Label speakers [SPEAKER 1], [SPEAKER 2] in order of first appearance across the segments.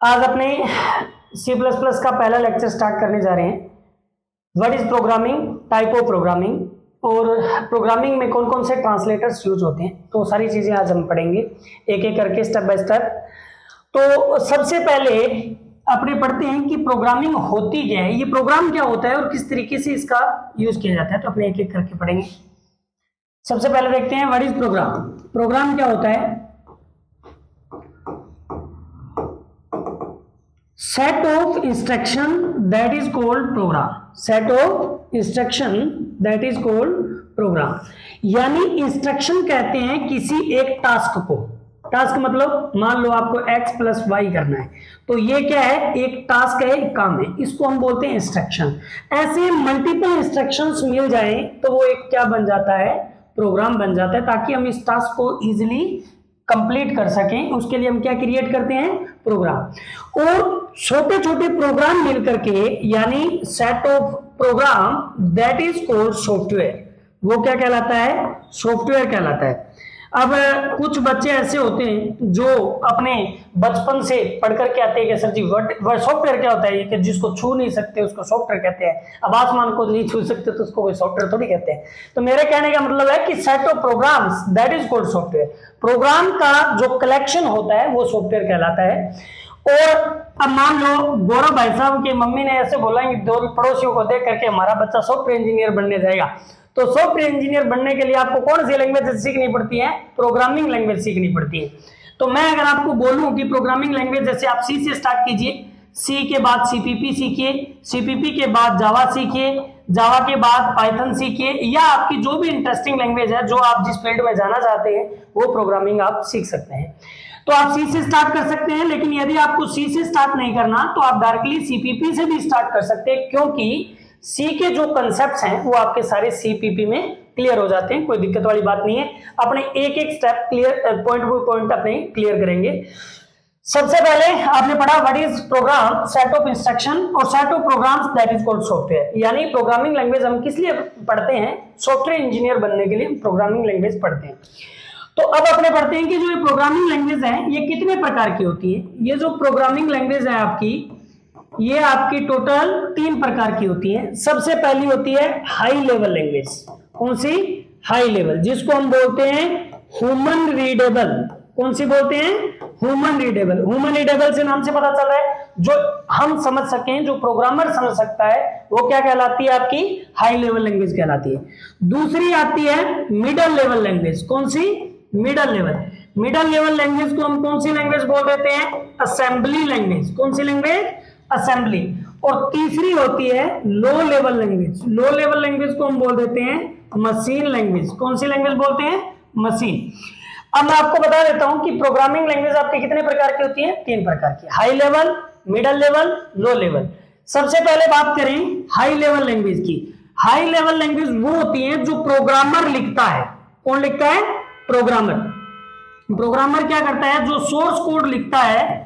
[SPEAKER 1] आज अपने C++ का पहला लेक्चर स्टार्ट करने जा रहे हैं। What is programming, type of programming और प्रोग्रामिंग में कौन कौन से ट्रांसलेटर्स यूज होते हैं, तो सारी चीज़ें आज हम पढ़ेंगे एक एक करके स्टेप बाय स्टेप। तो सबसे पहले अपने पढ़ते हैं कि प्रोग्रामिंग होती क्या है, ये प्रोग्राम क्या होता है और किस तरीके से इसका यूज किया जाता है। तो अपने एक एक करके पढ़ेंगे। सबसे पहले देखते हैं व्हाट इज प्रोग्राम। प्रोग्राम क्या होता है? set of instruction that is called program, set of instruction that is called program। यानी इंस्ट्रक्शन कहते हैं किसी एक टास्क को। टास्क मतलब मान लो आपको x प्लस वाई करना है, तो ये क्या है, एक टास्क है, एक काम है, इसको हम बोलते हैं इंस्ट्रक्शन। ऐसे मल्टीपल इंस्ट्रक्शंस मिल जाए तो वो एक क्या बन जाता है, प्रोग्राम बन जाता है, ताकि हम इस टास्क को इजिली कंप्लीट कर सकें। उसके लिए हम क्या क्रिएट करते हैं, प्रोग्राम। और छोटे छोटे प्रोग्राम मिलकर के यानी set of program that is called software. वो क्या कहलाता है, सॉफ्टवेयर कहलाता है। अब कुछ बच्चे ऐसे होते हैं जो अपने बचपन से पढ़ करके आते हैं कि सर जी सॉफ्टवेयर क्या होता है, कि जिसको छू नहीं सकते उसको सॉफ्टवेयर कहते हैं, अब आसमान को नहीं छू सकते तो उसको कोई सॉफ्टवेयर थोड़ी कहते हैं। तो मेरे कहने का मतलब है कि set of programs that is called software. Program का जो कलेक्शन होता है वो सॉफ्टवेयर कहलाता है। और अब मान लो गौरव भाई साहब की मम्मी ने ऐसे बोला कि दो पड़ोसियों को देख करके हमारा बच्चा सॉफ्टवेयर इंजीनियर बनने जाएगा, तो सॉफ्टवेयर इंजीनियर बनने के लिए आपको कौन सी लैंग्वेज सीखनी पड़ती है, प्रोग्रामिंग लैंग्वेज सीखनी पड़ती है। तो मैं अगर आपको बोलूं कि प्रोग्रामिंग लैंग्वेज जैसे आप सी से स्टार्ट कीजिए, सी के बाद सीपीपी सीखिए, सीपीपी के बाद जावा सीखिए, जावा के बाद पाइथन सीखिए, या आपकी जो भी इंटरेस्टिंग लैंग्वेज है, जो आप जिस फील्ड में जाना चाहते हैं वो प्रोग्रामिंग आप सीख सकते हैं। तो आप सी से स्टार्ट कर सकते हैं, लेकिन यदि आपको सी से स्टार्ट नहीं करना तो आप डायरेक्टली सीपीपी से भी स्टार्ट कर सकते हैं, क्योंकि सी के जो कंसेप्ट्स हैं वो आपके सारे सीपीपी में क्लियर हो जाते हैं। कोई दिक्कत वाली बात नहीं है। अपने एक एक step clear, point by point अपने क्लियर करेंगे। सबसे पहले आपने पढ़ा what is program, set of instruction और set of programs that is called software. यानी प्रोग्रामिंग लैंग्वेज हम किस लिए पढ़ते हैं, सॉफ्टवेयर इंजीनियर बनने के लिए प्रोग्रामिंग लैंग्वेज पढ़ते हैं। तो अब अपने पढ़ते हैं कि जो ये प्रोग्रामिंग लैंग्वेज है ये कितने प्रकार की होती है। ये जो प्रोग्रामिंग लैंग्वेज है आपकी, ये आपकी टोटल 3 प्रकार की होती है। सबसे पहली होती है हाई लेवल लैंग्वेज। कौन सी, हाई लेवल, जिसको हम बोलते हैं ह्यूमन रीडेबल। कौन सी बोलते हैं, ह्यूमन रीडेबल। ह्यूमन रीडेबल से नाम से पता चल रहा है जो हम समझ सकें, जो प्रोग्रामर समझ सकता है, वो क्या कहलाती है, आपकी हाई लेवल लैंग्वेज कहलाती है। दूसरी आती है मिडल लेवल लैंग्वेज। कौन सी, middle level. Middle level language को हम कौन सी लैंग्वेज बोल देते हैं, असेंबली लैंग्वेज। कौन सी लैंग्वेज, असेंबली। और तीसरी होती है लो लेवल लैंग्वेज। लो लेवल लैंग्वेज को हम बोल देते हैं मशीन लैंग्वेज। कौन सी लैंग्वेज बोलते हैं, मशीन। अब मैं आपको बता देता हूं कि प्रोग्रामिंग लैंग्वेज आपके कितने प्रकार की होती है, 3 प्रकार की, high level, middle level, low level. सबसे पहले बात करें हाई लेवल लैंग्वेज की। हाई लेवल लैंग्वेज वो होती है जो प्रोग्रामर लिखता है। कौन लिखता है, प्रोग्रामर। प्रोग्रामर क्या करता है, जो सोर्स कोड लिखता है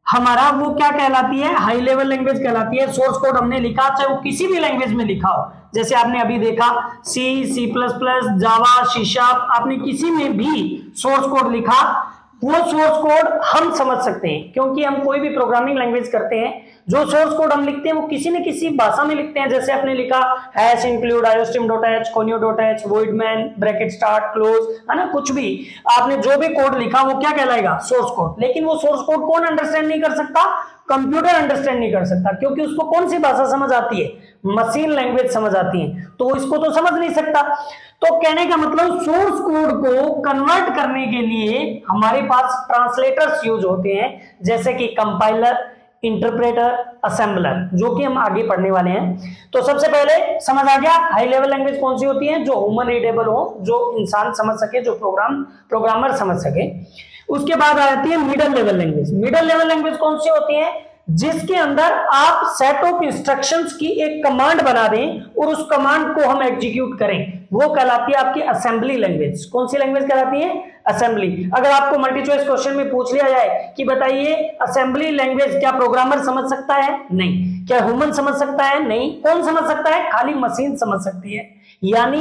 [SPEAKER 1] हमारा, वो क्या कहलाती है, हाई लेवल लैंग्वेज कहलाती है। सोर्स कोड हमने लिखा, चाहे वो किसी भी लैंग्वेज में लिखा हो, जैसे आपने अभी देखा सी, सी प्लस प्लस, जावा, सी शार्प, आपने किसी में भी सोर्स कोड लिखा, वो सोर्स कोड हम समझ सकते हैं, क्योंकि हम कोई भी प्रोग्रामिंग लैंग्वेज करते हैं, जो सोर्स कोड हम लिखते हैं वो किसी न किसी भाषा में लिखते हैं। जैसे आपने लिखा hash include iostream.h, conio.h, voidman, bracket start close, है ना, कुछ भी आपने जो भी कोड लिखा वो क्या कहलाएगा, सोर्स कोड। लेकिन वो सोर्स कोड कौन अंडरस्टैंड नहीं कर सकता, कंप्यूटर अंडरस्टैंड नहीं कर सकता, क्योंकि उसको कौन सी भाषा समझ आती है, मशीन लैंग्वेज समझ आती है, तो इसको तो समझ नहीं सकता। तो कहने का मतलब सोर्स कोड को कन्वर्ट करने के लिए हमारे पास ट्रांसलेटर्स यूज होते हैं, जैसे कि कंपाइलर, इंटरप्रेटर, असेंबलर, जो कि हम आगे पढ़ने वाले हैं। तो सबसे पहले समझ आ गया हाई लेवल लैंग्वेज कौन सी होती है, जो ह्यूमन रीडेबल हो, जो इंसान समझ सके, जो प्रोग्रामर समझ सके। उसके बाद आती है middle level language. Middle level language कौन सी होती है, जिसके अंदर आप सेट ऑफ इंस्ट्रक्शंस की एक कमांड बना दें और उस कमांड को हम एग्जीक्यूट करें, वो कहलाती है आपकी असेंबली लैंग्वेज। कौन सी लैंग्वेज कहलाती है, असेंबली। अगर आपको मल्टी चॉइस क्वेश्चन में पूछ लिया जाए कि बताइए असेंबली लैंग्वेज क्या प्रोग्रामर समझ सकता है, नहीं। क्या ह्यूमन समझ सकता है, नहीं। कौन समझ सकता है, खाली मशीन समझ सकती है। यानी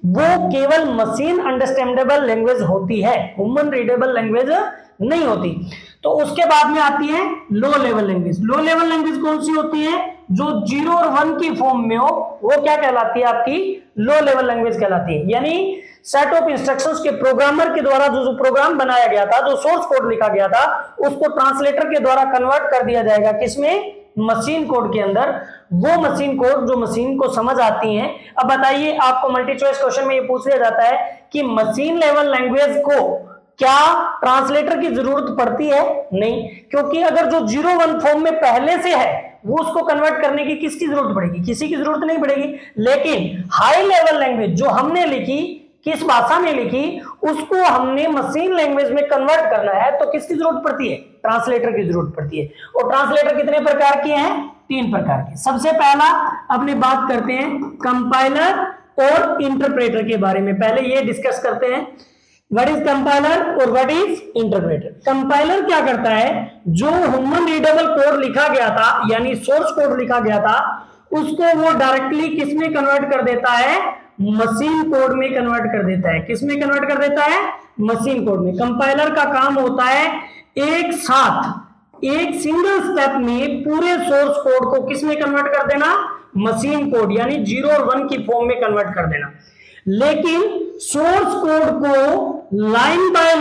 [SPEAKER 1] वो केवल मशीन अंडरस्टैंडेबल लैंग्वेज होती है, ह्यूमन रीडेबल लैंग्वेज नहीं होती। तो उसके बाद में आती है लो लेवल लैंग्वेज। लो लेवल लैंग्वेज कौन सी होती है? जो 0 और 1 की फॉर्म में हो, वो क्या कहलाती है? आपकी लो लेवल लैंग्वेज कहलाती है। यानी सेट ऑफ इंस्ट्रक्शंस के प्रोग्रामर के द्वारा जो प्रोग्राम बनाया गया था, जो सोर्स कोड लिखा गया था, उसको ट्रांसलेटर के द्वारा कन्वर्ट कर दिया जाएगा किसमें? मशीन कोड के अंदर। वो मशीन कोड जो मशीन को समझ आती है। अब बताइए, आपको मल्टी चॉइस क्वेश्चन में ये पूछ लिया जाता है कि मशीन लेवल लैंग्वेज को क्या ट्रांसलेटर की जरूरत पड़ती है? नहीं, क्योंकि अगर जो 0-1 फॉर्म में पहले से है, वो उसको कन्वर्ट करने की किसकी जरूरत पड़ेगी? किसी की जरूरत नहीं पड़ेगी। लेकिन हाई लेवल लैंग्वेज जो हमने लिखी, किस भाषा में लिखी, उसको हमने मशीन लैंग्वेज में कन्वर्ट करना है, तो किसकी जरूरत पड़ती है? ट्रांसलेटर की जरूरत पड़ती है। और ट्रांसलेटर कितने प्रकार के हैं? 3 प्रकार के। सबसे पहला अपनी बात करते हैं कंपाइलर और इंटरप्रेटर के बारे में। पहले ये डिस्कस करते हैं व्हाट इज कंपाइलर और व्हाट इज इंटरप्रेटर। कंपाइलर क्या करता है? जो ह्यूमन रीडेबल कोड लिखा गया था, यानी सोर्स कोड लिखा गया था, उसको वो डायरेक्टली किसमें कन्वर्ट कर देता है? मशीन कोड में कन्वर्ट कर देता है। किसमें कन्वर्ट कर देता है? मशीन कोड में। कंपाइलर का काम होता है एक साथ एक सिंगल स्टेप में पूरे सोर्स कोड को किसमें कन्वर्ट कर देना? मशीन कोड, यानी 0 और 1 की फॉर्म में कन्वर्ट कर देना। लेकिन सोर्स कोड को लाइन बाय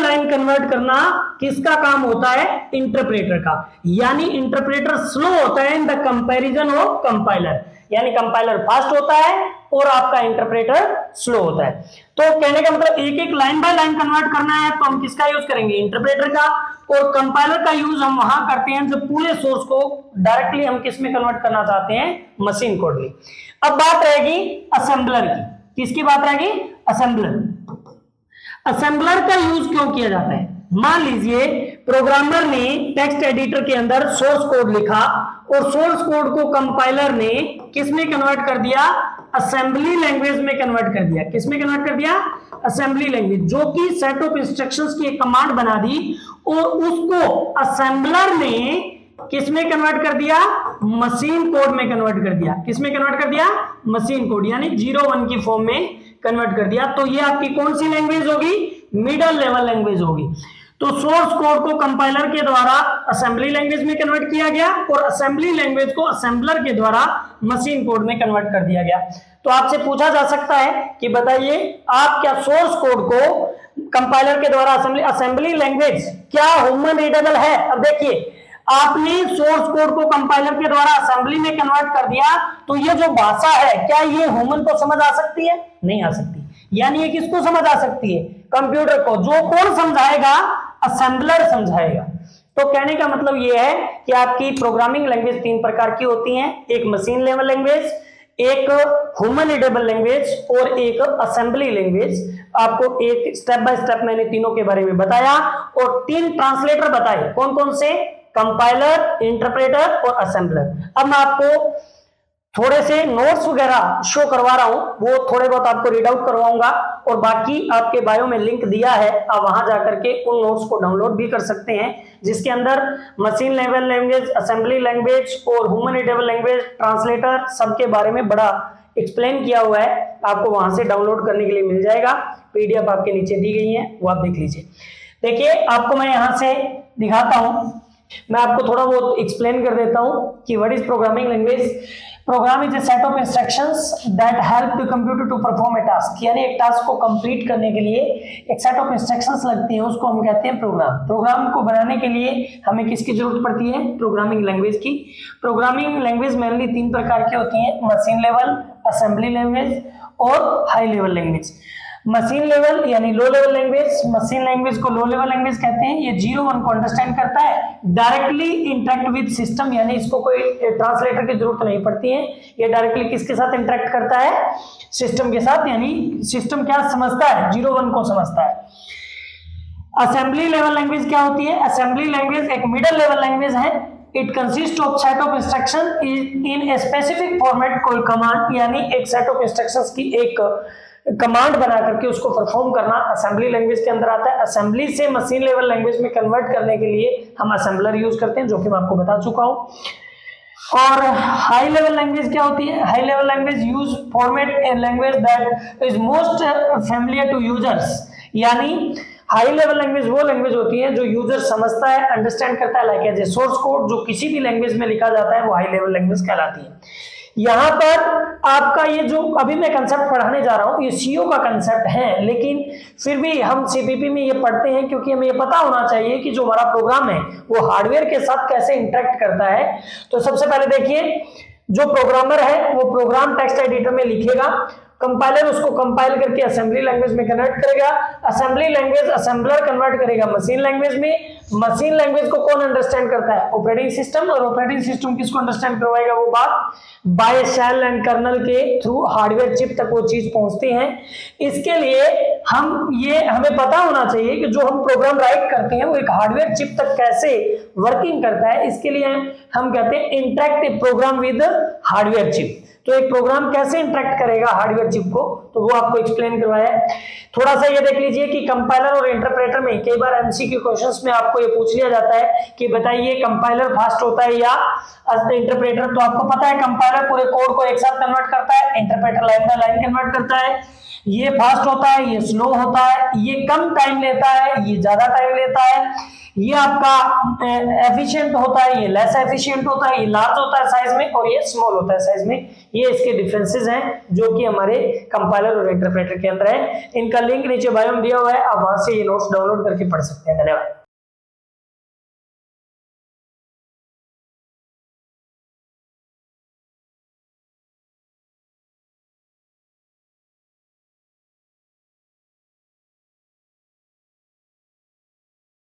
[SPEAKER 1] लाइन कन्वर्ट करना किसका काम होता है? इंटरप्रेटर का। यानी इंटरप्रेटर स्लो होता है in the comparison of compiler, यानी कंपाइलर फास्ट होता है और आपका इंटरप्रेटर स्लो होता है। तो कहने का मतलब एक एक लाइन बाय लाइन कन्वर्ट करना है तो हम किसका यूज करेंगे? इंटरप्रेटर का। और कंपाइलर का यूज हम वहां करते हैं जब पूरे सोर्स को डायरेक्टली हम किस में कन्वर्ट करना चाहते हैं? मशीन कोड में। अब बात रहेगी असेंबलर की। किसकी बात रहेगी? असेंबलर। असेंबलर का यूज क्यों किया जाता है? मान लीजिए प्रोग्रामर ने टेक्स्ट एडिटर के अंदर सोर्स कोड लिखा और सोर्स कोड को कंपाइलर ने किस में कन्वर्ट कर दिया? असेंबली लैंग्वेज में कन्वर्ट कर दिया। किस में कन्वर्ट कर दिया? असेंबली लैंग्वेज, जो कि सेट ऑफ इंस्ट्रक्शंस की एक कमांड बना दी और उसको असेंबलर ने किस में कन्वर्ट कर दिया? मशीन कोड में कन्वर्ट कर दिया। किस में कन्वर्ट कर दिया? मशीन कोड, यानी 0-1 की फॉर्म में कन्वर्ट कर दिया। तो ये आपकी कौन सी लैंग्वेज होगी? मिडल लेवल लैंग्वेज होगी। तो सोर्स कोड को कंपाइलर के द्वारा असेंबली लैंग्वेज में कन्वर्ट किया गया और असेंबली लैंग्वेज को असेंबलर के द्वारा मशीन कोड में कन्वर्ट कर दिया गया। तो आपसे पूछा जा सकता है कि बताइए, आप क्या सोर्स कोड को कंपाइलर के द्वारा असेंबली लैंग्वेज क्या ह्यूमन रीडेबल है? अब देखिए, आपने सोर्स कोड को कंपाइलर के द्वारा असेंबली में कन्वर्ट कर दिया, तो ये जो भाषा है, क्या ये ह्यूमन को समझ आ सकती है? नहीं आ सकती। यानी ये किसको समझ आ सकती है? कंप्यूटर को। जो कौन समझाएगा? असेंबलर समझाएगा। तो कहने का मतलब ये है कि आपकी प्रोग्रामिंग लैंग्वेज 3 प्रकार की होती हैं, एक मशीन लेवल लैंग्वेज, एक ह्यूमन रीडेबल लैंग्वेज और एक असेंबली लैंग्वेज। आपको एक स्टेप बाय स्टेप मैंने तीनों के बारे में बताया और 3 ट्रांसलेटर बताए। कौन कौन से? कंपाइलर, इंटरप्रेटर और असेंबलर। अब मैं आपको थोड़े से नोट्स वगैरह शो करवा रहा हूं, वो थोड़े बहुत आपको रीड आउट करवाऊंगा और बाकी आपके बायो में लिंक दिया है, आप वहां जाकर के उन नोट्स को डाउनलोड भी कर सकते हैं, जिसके अंदर machine level language, assembly language और ह्यूमन रीडेबल लैंग्वेज, ट्रांसलेटर सबके बारे में बड़ा एक्सप्लेन किया हुआ है। आपको वहां से डाउनलोड करने के लिए मिल जाएगा। पीडीएफ आपके नीचे दी गई है, वो आप देख लीजिए। देखिए, आपको मैं यहां से दिखाता हूं, मैं आपको थोड़ा बहुत एक्सप्लेन कर देता हूं कि what is programming language. Program is a set of instructions that help the computer to perform a task. यानी एक टास्क को कंप्लीट करने के लिए एक सेट ऑफ इंस्ट्रक्शंस लगती हैं, उसको हम कहते हैं प्रोग्राम। प्रोग्राम को बनाने के लिए हमें किसकी जरूरत पड़ती है? प्रोग्रामिंग लैंग्वेज की। प्रोग्रामिंग लैंग्वेज मेनली 3 प्रकार की होती हैं, मशीन लेवल, असेंबली लैंग्वेज और high level language. Machine level यानी low level language, machine language को लो लेवल लैंग्वेज कहते हैं। ये 0-1 को अंडरस्टैंड करता है, डायरेक्टली इंटरेक्ट विद सिस्टम, यानी इसको कोई ट्रांसलेटर की जरूरत नहीं पड़ती है। ये डायरेक्टली किसके साथ इंटरेक्ट करता है? सिस्टम के साथ, यानी सिस्टम क्या समझता है? 0-1 को समझता है। असेंबली लेवल लैंग्वेज क्या होती है? असेंबली लैंग्वेज एक मिडिल लेवल लैंग्वेज है। It consist of set of instruction in a specific format called command, यानी एक सेट ऑफ इंस्ट्रक्शंस की एक कमांड बना करके उसको परफॉर्म करना असेंबली लैंग्वेज के अंदर आता है। असेंबली से मशीन लेवल लैंग्वेज में कन्वर्ट करने के लिए हम असेंबलर यूज करते हैं, जो कि मैं आपको बता चुका हूं। और हाई लेवल लैंग्वेज क्या होती है? High level language use format a language that is most familiar to users, यानी हाई लेवल लैंग्वेज वो लैंग्वेज होती है जो यूजर समझता है, अंडरस्टैंड करता है, like as a source code जो किसी भी लैंग्वेज में लिखा जाता है वो हाई लेवल लैंग्वेज कहलाती है। यहाँ पर आपका ये जो अभी मैं कंसेप्ट पढ़ाने जा रहा हूँ ये सीओ का कंसेप्ट है, लेकिन फिर भी हम सीपीपी में ये पढ़ते हैं क्योंकि हमें ये पता होना चाहिए कि जो हमारा प्रोग्राम है वो हार्डवेयर के साथ कैसे इंटरेक्ट करता है। तो सबसे पहले देखिए, जो प्रोग्रामर है वो प्रोग्राम टेक्स्ट एडिटर में लिखेगा, कंपाइलर उसको कंपाइल करके असेंबली लैंग्वेज में कन्वर्ट करेगा, असेंबली लैंग्वेज असेंबलर कन्वर्ट करेगा मशीन लैंग्वेज में। मशीन लैंग्वेज को कौन अंडरस्टैंड करता है? Operating system. और ऑपरेटिंग सिस्टम किसको अंडरस्टैंड करवाएगा? वो बात बाय शेल एंड कर्नल के थ्रू हार्डवेयर चिप तक वो चीज पहुंचती है। इसके लिए हमें पता होना चाहिए कि जो हम प्रोग्राम राइट करते हैं वो एक हार्डवेयर चिप तक कैसे वर्किंग करता है। इसके लिए हम कहते हैं interactive program with hardware chip. तो एक प्रोग्राम कैसे इंटरेक्ट करेगा हार्डवेयर चिप को, तो वो आपको एक्सप्लेन करवाया है। थोड़ा सा ये देख लीजिए कि कंपाइलर और इंटरप्रेटर में कई बार एमसीक्यू क्वेश्चंस में आपको ये पूछ लिया जाता है कि बताइए कंपाइलर फास्ट होता है या इंटरप्रेटर। तो आपको पता है कंपाइलर पूरे कोड को एक साथ कन्वर्ट करता है, interpreter line by line convert करता है। ये फास्ट होता है, ये स्लो होता है, ये कम टाइम लेता है, ये ज्यादा टाइम लेता है, ये आपका एफिशिएंट होता है, ये लेस एफिशिएंट होता है, ये लार्ज होता है साइज में और ये स्मॉल होता है साइज में। ये इसके डिफरेंसेस हैं जो कि हमारे कंपाइलर और इंटरप्रेटर के अंदर है। इनका लिंक नीचे बायो में दिया हुआ है, आप वहां से ये नोट्स डाउनलोड करके पढ़ सकते हैं। धन्यवाद।